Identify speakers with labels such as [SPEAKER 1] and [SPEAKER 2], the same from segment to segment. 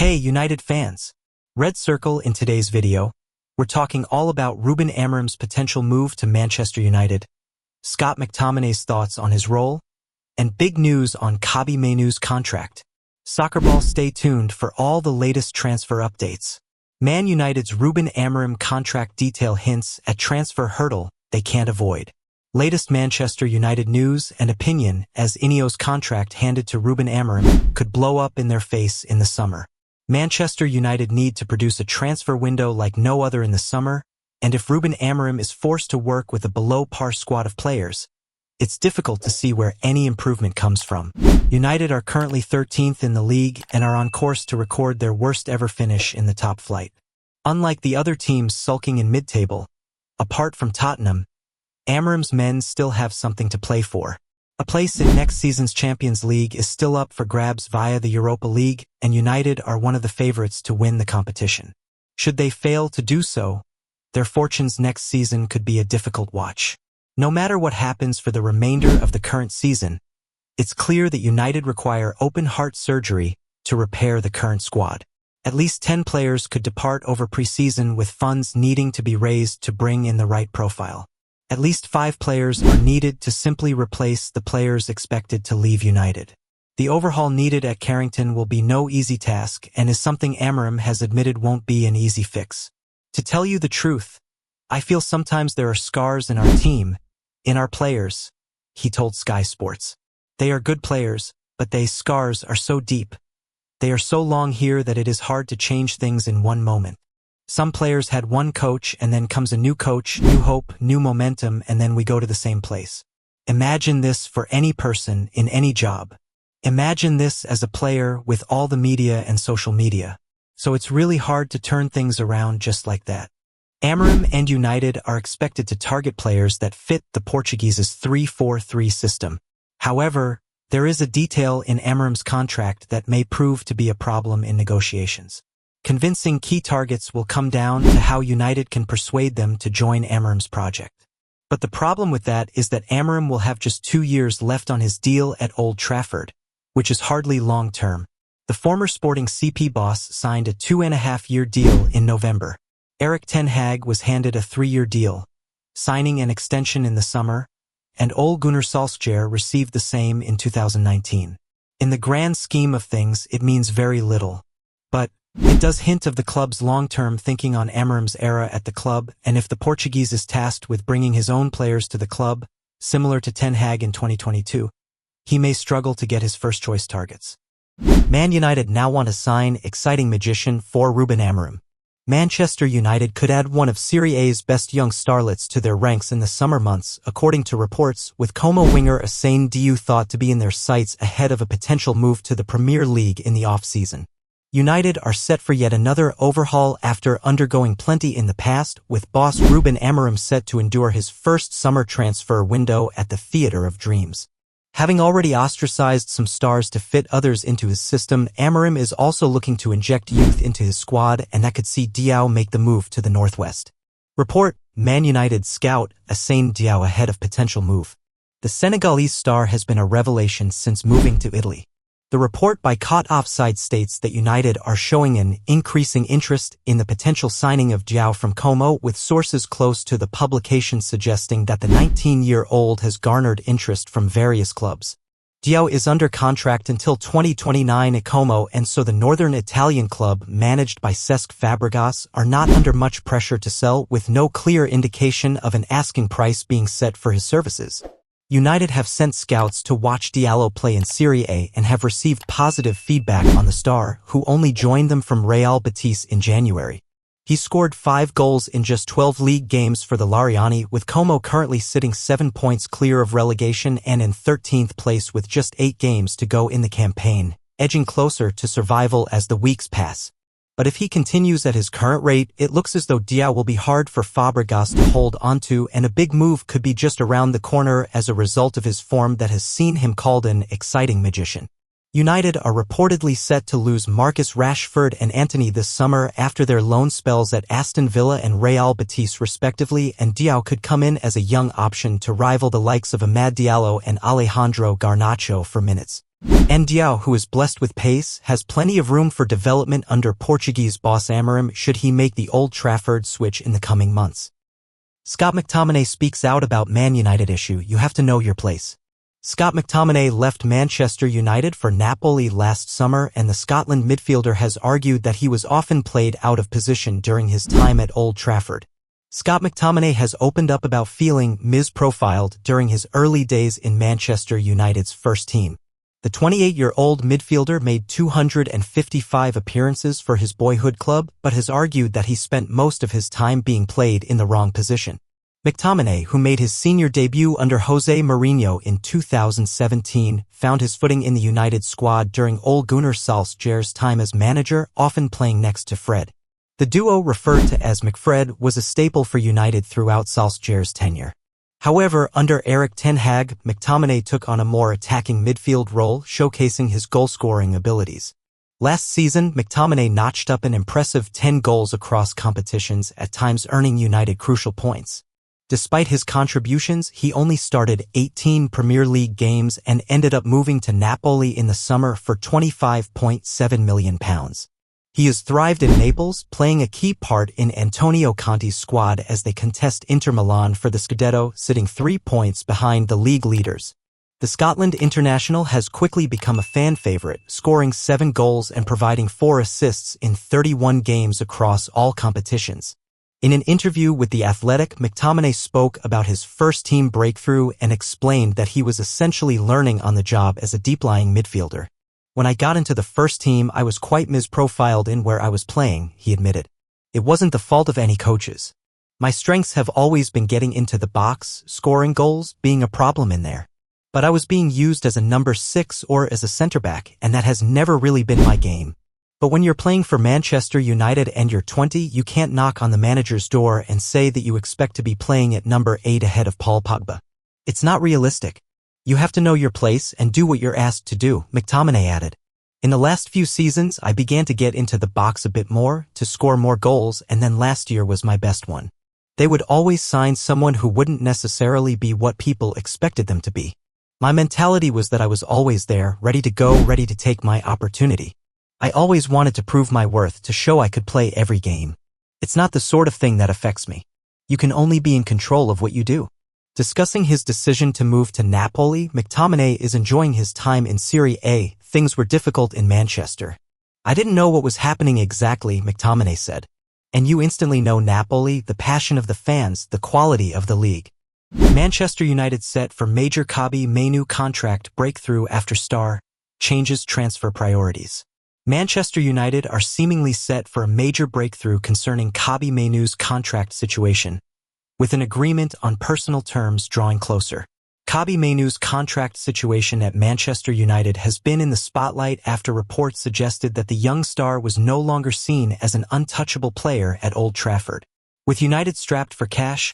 [SPEAKER 1] Hey United fans! Red Circle in today's video, we're talking all about Ruben Amorim's potential move to Manchester United, Scott McTominay's thoughts on his role, and big news on Kobbie Mainoo's contract. Soccerball, stay tuned for all the latest transfer updates. Man United's Ruben Amorim contract detail hints at transfer hurdle they can't avoid. Latest Manchester United news and opinion as Ineos' contract handed to Ruben Amorim could blow up in their face in the summer. Manchester United need to produce a transfer window like no other in the summer, and if Ruben Amorim is forced to work with a below-par squad of players, it's difficult to see where any improvement comes from. United are currently 13th in the league and are on course to record their worst-ever finish in the top flight. Unlike the other teams sulking in mid-table, apart from Tottenham, Amorim's men still have something to play for. A place in next season's Champions League is still up for grabs via the Europa League, and United are one of the favorites to win the competition. Should they fail to do so, their fortunes next season could be a difficult watch. No matter what happens for the remainder of the current season, it's clear that United require open-heart surgery to repair the current squad. At least 10 players could depart over pre-season with funds needing to be raised to bring in the right profile. At least 5 players are needed to simply replace the players expected to leave United. The overhaul needed at Carrington will be no easy task and is something Amorim has admitted won't be an easy fix. To tell you the truth, I feel sometimes there are scars in our team, in our players, he told Sky Sports. They are good players, but these scars are so deep. They are so long here that it is hard to change things in one moment. Some players had one coach and then comes a new coach, new hope, new momentum, and then we go to the same place. Imagine this for any person in any job. Imagine this as a player with all the media and social media. So it's really hard to turn things around just like that. Amorim and United are expected to target players that fit the Portuguese's 3-4-3 system. However, there is a detail in Amorim's contract that may prove to be a problem in negotiations. Convincing key targets will come down to how United can persuade them to join Amorim's project. But the problem with that is that Amorim will have just 2 years left on his deal at Old Trafford, which is hardly long-term. The former Sporting CP boss signed a 2.5-year deal in November. Erik ten Hag was handed a 3-year deal, signing an extension in the summer, and Ole Gunnar Solskjaer received the same in 2019. In the grand scheme of things, it means very little. But it does hint of the club's long-term thinking on Amorim's era at the club, and if the Portuguese is tasked with bringing his own players to the club, similar to Ten Hag in 2022, he may struggle to get his first-choice targets. Man United now want to sign exciting magician for Ruben Amorim. Manchester United could add one of Serie A's best young starlets to their ranks in the summer months, according to reports, with Como winger Asane Diu thought to be in their sights ahead of a potential move to the Premier League in the off-season. United are set for yet another overhaul after undergoing plenty in the past, with boss Ruben Amorim set to endure his first summer transfer window at the Theatre of Dreams. Having already ostracized some stars to fit others into his system, Amorim is also looking to inject youth into his squad, and that could see Diao make the move to the northwest. Report, Man United scout Asane Diao ahead of potential move. The Senegalese star has been a revelation since moving to Italy. The report by Caught Offside states that United are showing an increasing interest in the potential signing of Diao from Como, with sources close to the publication suggesting that the 19-year-old has garnered interest from various clubs. Diao is under contract until 2029 at Como, and so the northern Italian club managed by Cesc Fabregas are not under much pressure to sell, with no clear indication of an asking price being set for his services. United have sent scouts to watch Diallo play in Serie A and have received positive feedback on the star, who only joined them from Real Betis in January. He scored 5 goals in just 12 league games for the Lariani, with Como currently sitting 7 points clear of relegation and in 13th place with just 8 games to go in the campaign, edging closer to survival as the weeks pass. But if he continues at his current rate, it looks as though Diao will be hard for Fabregas to hold onto, and a big move could be just around the corner as a result of his form that has seen him called an exciting magician. United are reportedly set to lose Marcus Rashford and Antony this summer after their loan spells at Aston Villa and Real Betis respectively, and Diao could come in as a young option to rival the likes of Amad Diallo and Alejandro Garnacho for minutes. And Diao, who is blessed with pace, has plenty of room for development under Portuguese boss Amorim should he make the Old Trafford switch in the coming months. Scott McTominay speaks out about Man United issue. You have to know your place. Scott McTominay left Manchester United for Napoli last summer, and the Scotland midfielder has argued that he was often played out of position during his time at Old Trafford. Scott McTominay has opened up about feeling mis-profiled during his early days in Manchester United's first team. The 28-year-old midfielder made 255 appearances for his boyhood club, but has argued that he spent most of his time being played in the wrong position. McTominay, who made his senior debut under Jose Mourinho in 2017, found his footing in the United squad during Ole Gunnar Solskjaer's time as manager, often playing next to Fred. The duo, referred to as McFred, was a staple for United throughout Solskjaer's tenure. However, under Erik ten Hag, McTominay took on a more attacking midfield role, showcasing his goal-scoring abilities. Last season, McTominay notched up an impressive 10 goals across competitions, at times earning United crucial points. Despite his contributions, he only started 18 Premier League games and ended up moving to Napoli in the summer for £25.7 million. He has thrived in Naples, playing a key part in Antonio Conte's squad as they contest Inter Milan for the Scudetto, sitting 3 points behind the league leaders. The Scotland international has quickly become a fan favorite, scoring 7 goals and providing 4 assists in 31 games across all competitions. In an interview with The Athletic, McTominay spoke about his first-team breakthrough and explained that he was essentially learning on the job as a deep-lying midfielder. When I got into the first team, I was quite mis-profiled in where I was playing, he admitted. It wasn't the fault of any coaches. My strengths have always been getting into the box, scoring goals, being a problem in there. But I was being used as a number 6 or as a centre-back, and that has never really been my game. But when you're playing for Manchester United and you're 20, you can't knock on the manager's door and say that you expect to be playing at number 8 ahead of Paul Pogba. It's not realistic. You have to know your place and do what you're asked to do, McTominay added. In the last few seasons, I began to get into the box a bit more, to score more goals, and then last year was my best one. They would always sign someone who wouldn't necessarily be what people expected them to be. My mentality was that I was always there, ready to go, ready to take my opportunity. I always wanted to prove my worth, to show I could play every game. It's not the sort of thing that affects me. You can only be in control of what you do. Discussing his decision to move to Napoli, McTominay is enjoying his time in Serie A. Things were difficult in Manchester. I didn't know what was happening exactly, McTominay said. And you instantly know Napoli, the passion of the fans, the quality of the league. Manchester United set for major Kobbie Mainoo contract breakthrough after star changes transfer priorities. Manchester United are seemingly set for a major breakthrough concerning Kobbie Mainoo's contract situation, with an agreement on personal terms drawing closer. Kobbie Mainoo's contract situation at Manchester United has been in the spotlight after reports suggested that the young star was no longer seen as an untouchable player at Old Trafford. With United strapped for cash,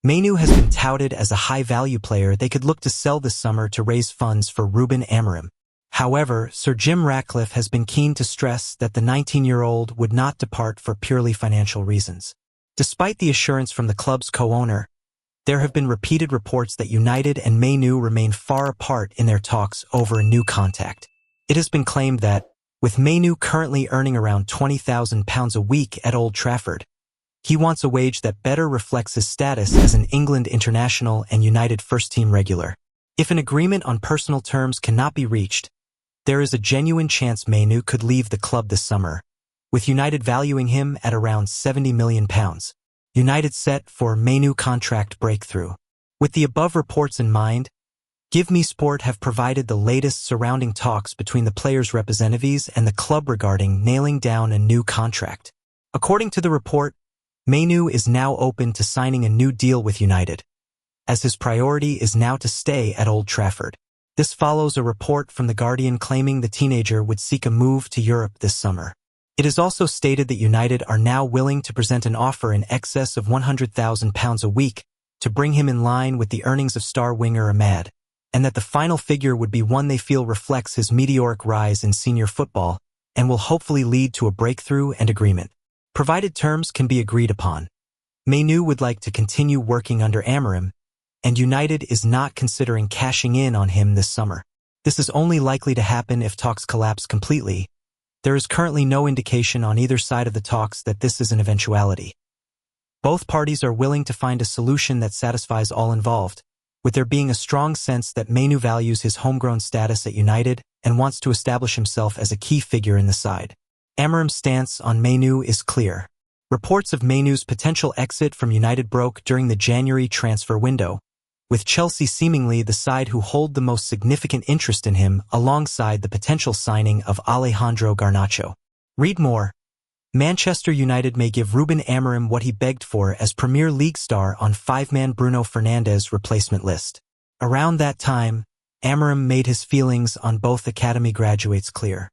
[SPEAKER 1] Mainoo has been touted as a high-value player they could look to sell this summer to raise funds for Ruben Amorim. However, Sir Jim Ratcliffe has been keen to stress that the 19-year-old would not depart for purely financial reasons. Despite the assurance from the club's co-owner, there have been repeated reports that United and Mainoo remain far apart in their talks over a new contact. It has been claimed that, with Mainoo currently earning around £20,000 a week at Old Trafford, he wants a wage that better reflects his status as an England international and United first-team regular. If an agreement on personal terms cannot be reached, there is a genuine chance Mainoo could leave the club this summer, with United valuing him at around £70 million. United set for Mainoo contract breakthrough. With the above reports in mind, Give Me Sport have provided the latest surrounding talks between the players' representatives and the club regarding nailing down a new contract. According to the report, Mainoo is now open to signing a new deal with United, as his priority is now to stay at Old Trafford. This follows a report from The Guardian claiming the teenager would seek a move to Europe this summer. It is also stated that United are now willing to present an offer in excess of £100,000 a week to bring him in line with the earnings of star winger Ahmad, and that the final figure would be one they feel reflects his meteoric rise in senior football and will hopefully lead to a breakthrough and agreement, provided terms can be agreed upon. Mainoo would like to continue working under Amorim, and United is not considering cashing in on him this summer. This is only likely to happen if talks collapse completely. There is currently no indication on either side of the talks that this is an eventuality. Both parties are willing to find a solution that satisfies all involved, with there being a strong sense that Mainoo values his homegrown status at United and wants to establish himself as a key figure in the side. Amorim's stance on Mainoo is clear. Reports of Mainoo's potential exit from United broke during the January transfer window, with Chelsea seemingly the side who hold the most significant interest in him alongside the potential signing of Alejandro Garnacho. Read more. Manchester United may give Ruben Amorim what he begged for as Premier League star on five-man Bruno Fernandes replacement list. Around that time, Amorim made his feelings on both academy graduates clear.